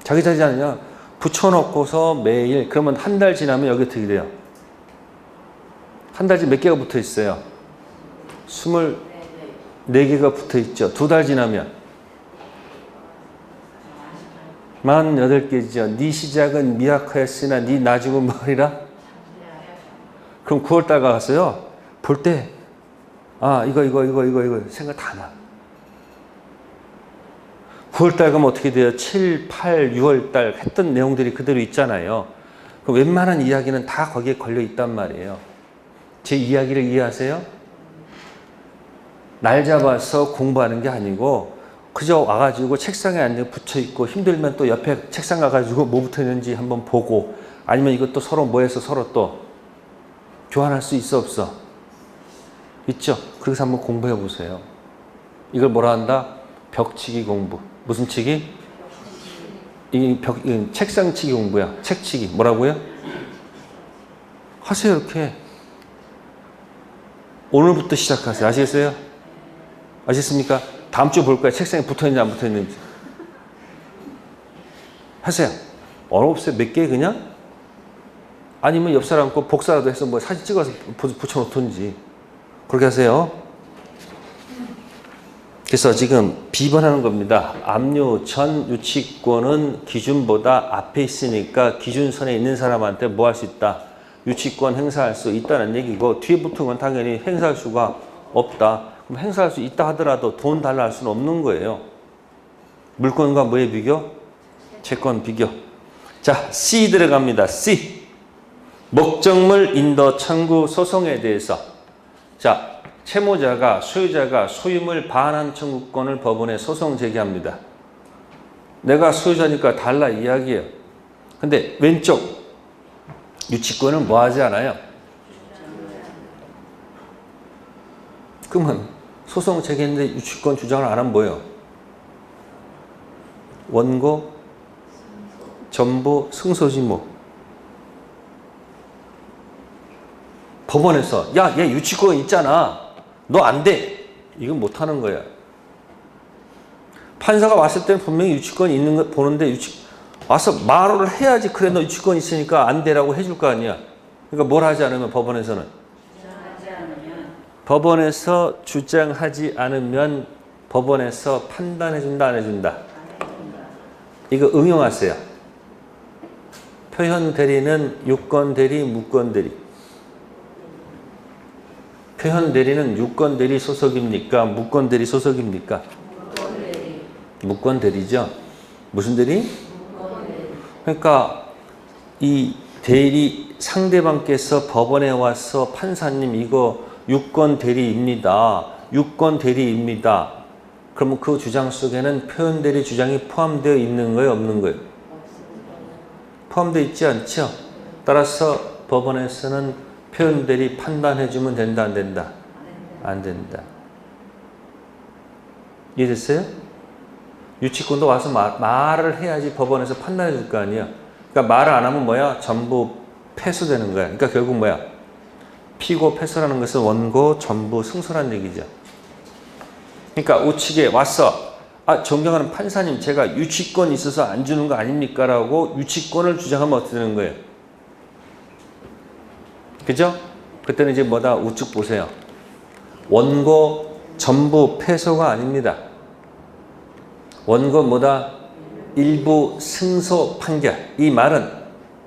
자기 자리지 않느냐? 붙여놓고서 매일 그러면 한 달 지나면 여기 어떻게 돼요? 한 달 지나면 몇 개가 붙어 있어요? 24개가 붙어 있죠. 2달 지나면 48개죠. 네 시작은 미약하였으나 네 나중은 뭐리라? 그럼 9월달 가서요. 볼 때 이거 생각 다 나. 9월달 가면 어떻게 돼요? 7, 8, 6월달 했던 내용들이 그대로 있잖아요. 그럼 웬만한 이야기는 다 거기에 걸려 있단 말이에요. 제 이야기를 이해하세요? 날 잡아서 공부하는 게 아니고 그저 와가지고 책상에 앉아 붙여있고 힘들면 또 옆에 책상 가가지고 뭐 붙어있는지 한번 보고 아니면 이것도 서로 뭐해서 서로 또 교환할 수 있어 없어? 있죠? 그래서 한번 공부해 보세요. 이걸 뭐라 한다? 벽치기 공부. 무슨 치기? 이 책상치기 공부야. 책치기. 뭐라고요? 하세요 이렇게. 오늘부터 시작하세요. 아시겠어요? 아시겠습니까? 다음 주 볼 거야. 책상에 붙어있는지 안 붙어있는지. 하세요. 어렵어요. 몇 개 그냥? 아니면 옆 사람 거 복사라도 해서 뭐 사진 찍어서 붙여놓던지 그렇게 하세요. 그래서 지금 비번하는 겁니다. 압류 전 유치권은 기준보다 앞에 있으니까 기준선에 있는 사람한테 뭐 할 수 있다? 유치권 행사할 수 있다는 얘기고 뒤에 붙은 건 당연히 행사할 수가 없다. 그럼 행사할 수 있다 하더라도 돈 달라 할 수는 없는 거예요. 물권과 뭐의 비교? 채권 비교. 자, C 들어갑니다. C. 목적물 인도 청구 소송에 대해서. 자, 채무자가 소유자가 소유물 반환 청구권을 법원에 소송 제기합니다. 내가 소유자니까 달라 이야기예요. 근데 왼쪽 유치권은 뭐 하지 않아요? 그러면 소송 제기했는데 유치권 주장을 안 하면 뭐예요? 원고 전부 승소지 뭐. 법원에서 야, 얘 유치권 있잖아. 너 안 돼. 이건 못 하는 거야. 판사가 왔을 때는 분명히 유치권이 있는 거 보는데 와서 말을 해야지. 그래 너 유치권 있으니까 안 돼라고 해줄 거 아니야. 그러니까 뭘 하지 않으면 법원에서는 법원에서 주장하지 않으면 법원에서 판단해준다 안 해준다. 이거 응용하세요. 표현 대리는 유권 대리, 무권 대리. 표현 대리는 유권 대리 소속입니까? 무권 대리 소속입니까? 무권 대리죠. 무슨 대리? 그러니까 이 대리 상대방께서 법원에 와서 판사님 이거 유권 대리입니다. 유권 대리입니다. 그러면 그 주장 속에는 표현 대리 주장이 포함되어 있는 거예요, 없는 거예요? 포함되어 있지 않죠? 따라서 법원에서는 표현 대리 판단해주면 된다, 안 된다? 안 된다. 이해됐어요? 유치권도 와서 말을 해야지 법원에서 판단해 줄 거 아니야. 그러니까 말을 안 하면 뭐야? 전부 패소되는 거야. 그러니까 결국 뭐야? 피고 패소라는 것은 원고 전부 승소란 얘기죠. 그러니까 우측에 왔어. 아, 존경하는 판사님, 제가 유치권 있어서 안 주는 거 아닙니까? 라고 유치권을 주장하면 어떻게 되는 거예요? 그죠? 그때는 이제 뭐다? 우측 보세요. 원고 전부 패소가 아닙니다. 원고 뭐다? 일부 승소 판결. 이 말은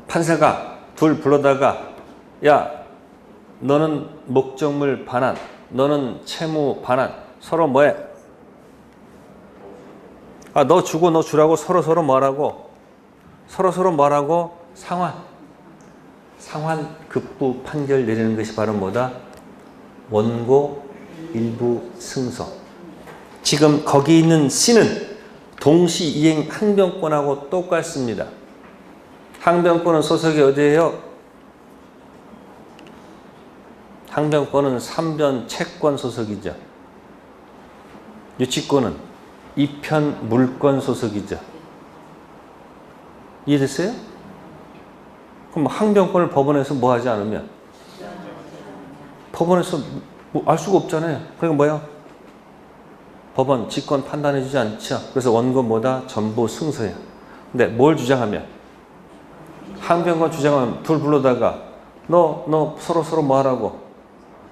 판사가 둘 불러다가 야, 너는 목적물 반환, 너는 채무 반환, 서로 뭐해? 아, 너 주고 너 주라고 서로 뭐라고? 서로 뭐라고? 상환 급부 판결 내리는 것이 바로 뭐다? 원고 일부 승소. 지금 거기 있는 C는 동시 이행 항변권하고 똑같습니다. 항변권은 소속이 어디예요? 항변권은 3변 채권 소속이죠. 유치권은 2편 물권 소속이죠. 이해됐어요? 그럼 항변권을 법원에서 뭐 하지 않으면? 법원에서 뭐 알 수가 없잖아요. 그러니까 뭐야? 법원 직권 판단해 주지 않죠. 그래서 원고 뭐다? 전부 승소해요. 근데 뭘 주장하면? 항변권 주장하면 둘 불러다가 너 서로 뭐 하라고?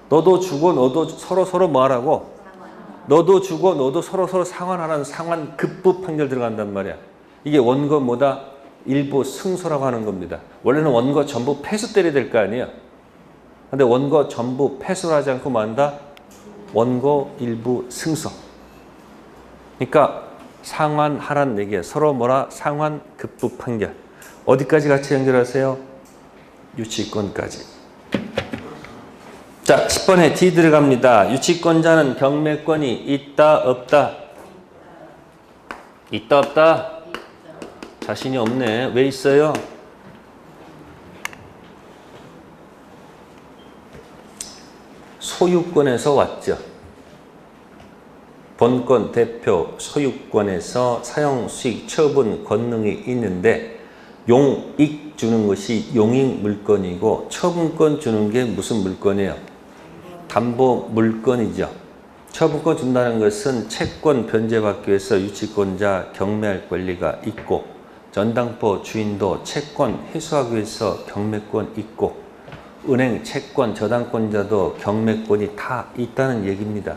너도 주고 너도 서로 뭐 하라고? 너도 주고 너도 서로 상환하라는 상환 급부 판결 들어간단 말이야. 이게 원고 뭐다? 일부 승소라고 하는 겁니다. 원래는 원고 전부 패소 때려야 될 거 아니에요. 근데 원고 전부 패소를 하지 않고 뭐 한다? 원고 일부 승소. 그러니까 상환하라는 얘기예요. 서로 뭐라? 상환 급부 판결. 어디까지 같이 연결하세요? 유치권까지. 자, 10번에 D 들어갑니다. 유치권자는 경매권이 있다, 없다? 있다, 없다? 자신이 없네. 왜 있어요? 소유권에서 왔죠. 본권, 대표, 소유권에서 사용, 수익, 처분, 권능이 있는데 용익 주는 것이 용익 물권이고 처분권 주는 게 무슨 물권이에요? 담보 물권이죠. 처분권 준다는 것은 채권 변제받기 위해서 유치권자 경매할 권리가 있고 전당포 주인도 채권 회수하기 위해서 경매권 있고 은행 채권 저당권자도 경매권이 다 있다는 얘기입니다.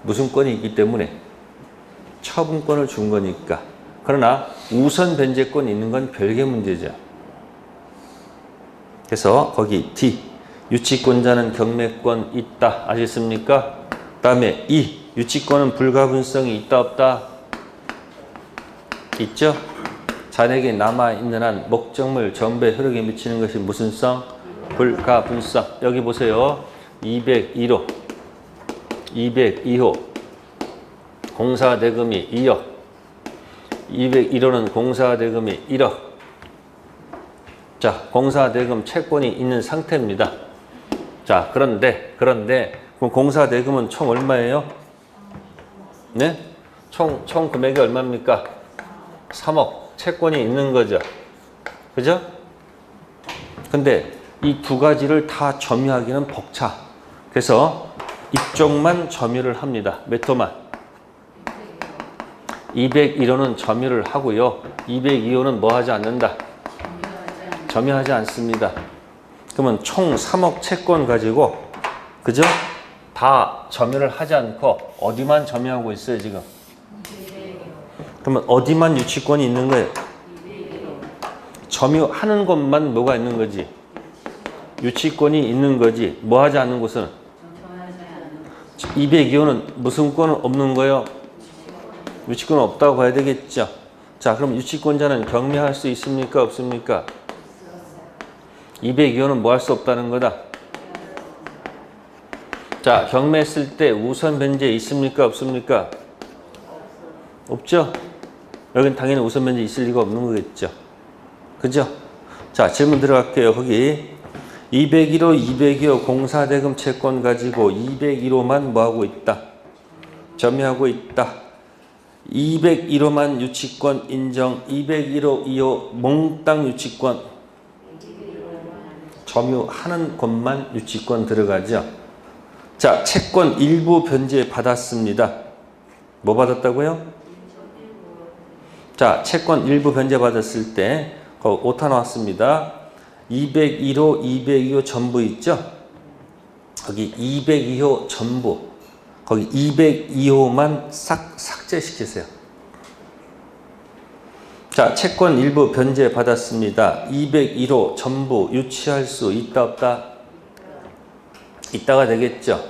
무슨 권이 있기 때문에 처분권을 준 거니까. 그러나 우선 변제권이 있는 건 별개 문제죠. 그래서 거기 D 유치권자는 경매권 있다. 아시겠습니까? 다음에 E 유치권은 불가분성이 있다 없다? 있죠? 잔액이 남아있는 한 목적물 전부의 효력에 미치는 것이 무슨 성? 불가분성. 여기 보세요. 202호 202호 공사대금이 2억 201호는 공사대금이 1억. 자, 공사대금 채권이 있는 상태입니다. 자, 그런데 그럼 공사대금은 총 얼마예요? 네? 총 금액이 얼마입니까? 3억. 채권이 있는 거죠. 그죠? 근데 이 두 가지를 다 점유하기는 벅차. 그래서 이쪽만 점유를 합니다. 몇 호만? 201호는 점유를 하고요. 202호는 뭐 하지 않는다? 점유하지 않습니다. 그러면 총 3억 채권 가지고, 그죠? 다 점유를 하지 않고 어디만 점유하고 있어요, 지금? 그러면 어디만 유치권이 있는 거예요? 점유하는 것만 뭐가 있는 거지? 유치권이 있는 거지. 뭐 하지 않는 곳은? 202호는 무슨 권은 없는 거예요? 유치권은 없다고 봐야 되겠죠. 자, 그럼 유치권자는 경매할 수 있습니까? 없습니까? 202호는 뭐 할 수 없다는 거다? 자, 경매했을 때 우선 변제 있습니까? 없습니까? 없죠? 여긴 당연히 우선 변제 있을 리가 없는 거겠죠. 그죠? 자, 질문 들어갈게요. 거기 201호, 202호 공사대금 채권 가지고 201호만 뭐하고 있다? 점유하고 있다. 201호만 유치권 인정. 201호, 2호 몽땅 유치권 점유하는 것만 유치권 들어가죠. 자, 채권 일부 변제 받았습니다. 뭐 받았다고요? 자, 채권 일부 변제 받았을 때 거기 오타 나왔습니다. 201호, 202호 전부 있죠? 거기 202호 전부, 거기 202호만 삭제시키세요. 자, 채권 일부 변제 받았습니다. 201호 전부 유치할 수 있다 없다? 있다가 되겠죠.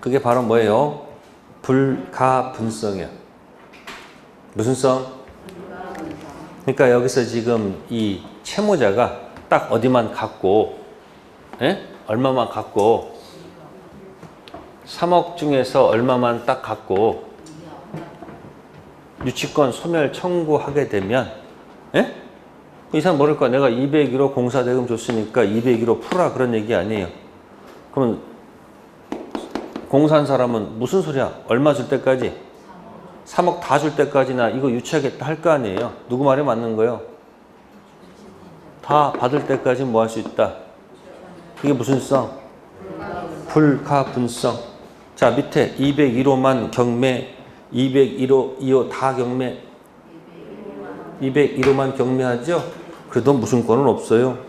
그게 바로 뭐예요? 불가분성이에요. 무슨 성? 그러니까 여기서 지금 이 채무자가 딱 어디만 갖고, 얼마만 갖고, 3억 중에서 얼마만 딱 갖고 유치권 소멸 청구하게 되면, 이 사람 모를까? 내가 201호 공사대금 줬으니까 201호 풀어라, 그런 얘기 아니에요. 그러면 공사한 사람은 무슨 소리야? 얼마 줄 때까지? 3억 다 줄 때까지나 이거 유치하겠다 할 거 아니에요. 누구 말이 맞는 거예요? 다 받을 때까지 뭐 할 수 있다? 그게 무슨 성? 불가분성. 자, 밑에 201호만 경매, 201호, 2호 다 경매, 201호만 경매하죠? 그래도 무슨 권은 없어요.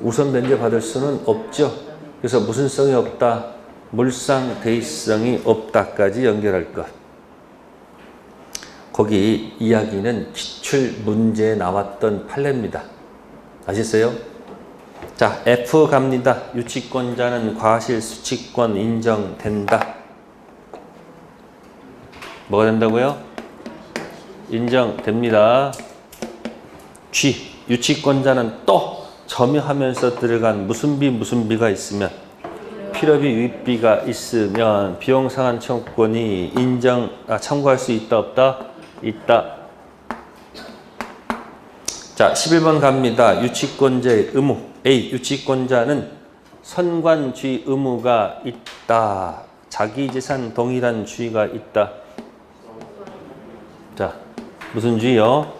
우선 변제 받을 수는 없죠. 그래서 무슨 성이 없다? 물상 대의성이 없다까지 연결할 것. 거기 이야기는 기출 문제에 나왔던 판례입니다. 아시겠어요? 자, F 갑니다. 유치권자는 과실수취권 인정된다. 뭐가 된다고요? 인정됩니다. G, 유치권자는 또 점유하면서 들어간 무슨 비가 있으면, 필요비 유입비가 있으면 비용상환 청구권이 청구할 수 있다 없다? 있다. 자, 11번 갑니다. 유치권자의 의무. A, 유치권자는 선관주의 의무가 있다. 자기재산 동일한 주의가 있다. 자, 무슨 주의요?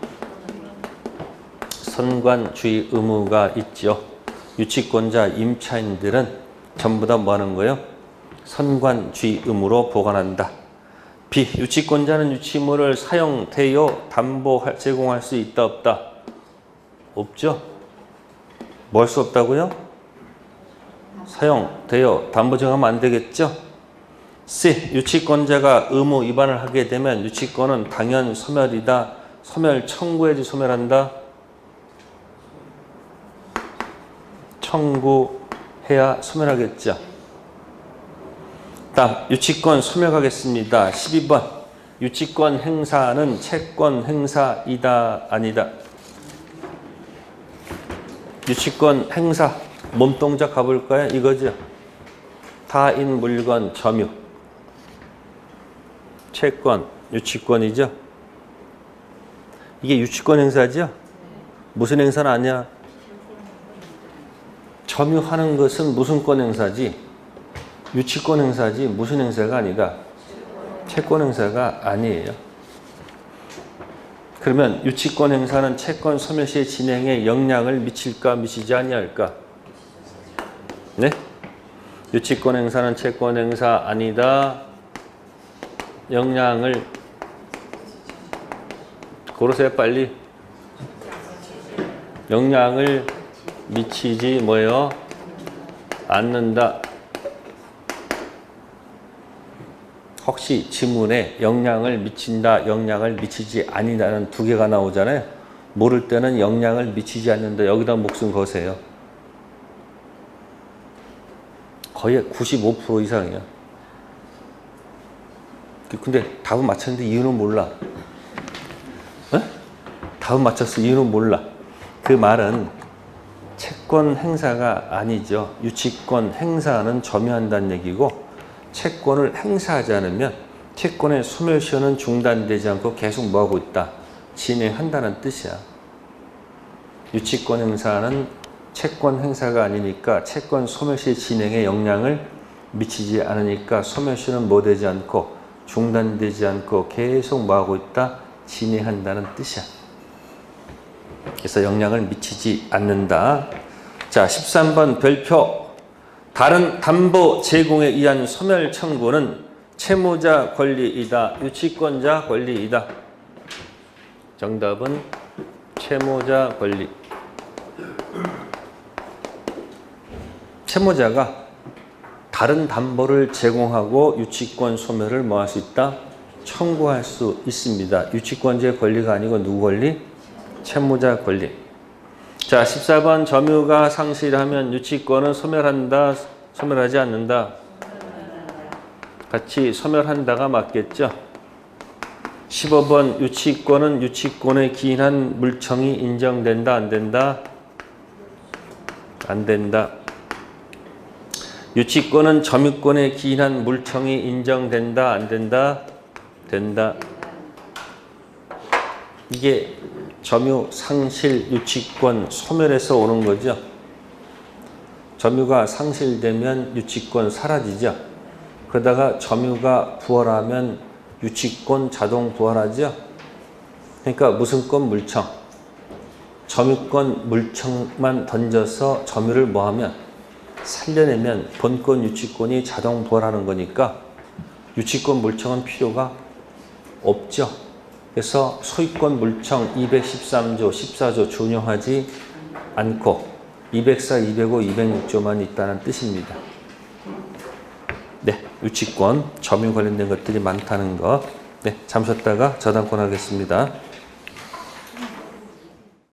선관주의 의무가 있죠. 유치권자 임차인들은 전부 다 뭐 하는 거예요? 선관주의 의무로 보관한다. B, 유치권자는 유치물을 사용, 대여, 담보, 제공할 수 있다 없다? 없죠? 뭐 할 수 없다고요? 사용되어 담보 정하면 안 되겠죠? C. 유치권자가 의무 위반을 하게 되면 유치권은 당연 소멸이다. 소멸 청구해야지 소멸한다. 청구해야 소멸하겠죠. 다음 유치권 소멸하겠습니다. 12번 유치권 행사는 채권 행사이다 아니다. 유치권 행사 몸동작 가볼까요? 이거죠. 타인 물건 점유 채권 유치권이죠. 이게 유치권 행사죠. 무슨 행사는 아니야? 점유하는 것은 무슨 권 행사지? 유치권 행사지 무슨 행사가 아니다. 채권 행사가 아니에요. 그러면 유치권 행사는 채권 소멸 시의 진행에 영향을 미칠까 미치지 아니할까? 네? 유치권 행사는 채권 행사 아니다. 영향을 고르세요 빨리. 영향을 미치지 뭐예요? 않는다. 혹시 지문에 영향을 미친다, 영향을 미치지 아니다는 두 개가 나오잖아요. 모를 때는 영향을 미치지 않는다. 여기다 목숨 거세요. 거의 95% 이상이야. 근데 답은 맞췄는데 이유는 몰라. 어? 답은 맞췄어. 이유는 몰라. 그 말은 채권 행사가 아니죠. 유치권 행사는 점유한다는 얘기고 채권을 행사하지 않으면 채권의 소멸시효는 중단되지 않고 계속 뭐하고 있다? 진행한다는 뜻이야. 유치권 행사는 채권 행사가 아니니까 채권 소멸시 진행에 영향을 미치지 않으니까 소멸시효는 뭐 되지 않고 중단되지 않고 계속 뭐하고 있다? 진행한다는 뜻이야. 그래서 영향을 미치지 않는다. 자, 13번 별표. 다른 담보 제공에 의한 소멸 청구는 채무자 권리이다. 유치권자 권리이다. 정답은 채무자 권리. 채무자가 다른 담보를 제공하고 유치권 소멸을 뭐 할 수 있다? 청구할 수 있습니다. 유치권자의 권리가 아니고 누구 권리? 채무자 권리. 자, 14번 점유가 상실하면 유치권은 소멸한다, 소멸하지 않는다? 같이 소멸한다가 맞겠죠? 15번 유치권은 유치권에 기인한 물청이 인정된다, 안 된다? 안 된다. 유치권은 점유권에 기인한 물청이 인정된다, 안 된다? 된다. 이게 점유, 상실, 유치권, 소멸에서 오는 거죠. 점유가 상실되면 유치권 사라지죠. 그러다가 점유가 부활하면 유치권 자동 부활하죠. 그러니까 무슨 권? 물청. 점유권 물청만 던져서 점유를 뭐하면 살려내면 본권 유치권이 자동 부활하는 거니까 유치권 물청은 필요가 없죠. 그래서 소유권 물청 213조, 14조 준용하지 않고 204, 205, 206조만 있다는 뜻입니다. 네, 유치권, 점유 관련된 것들이 많다는 거. 네, 잠 쉬었다가 저당권 하겠습니다.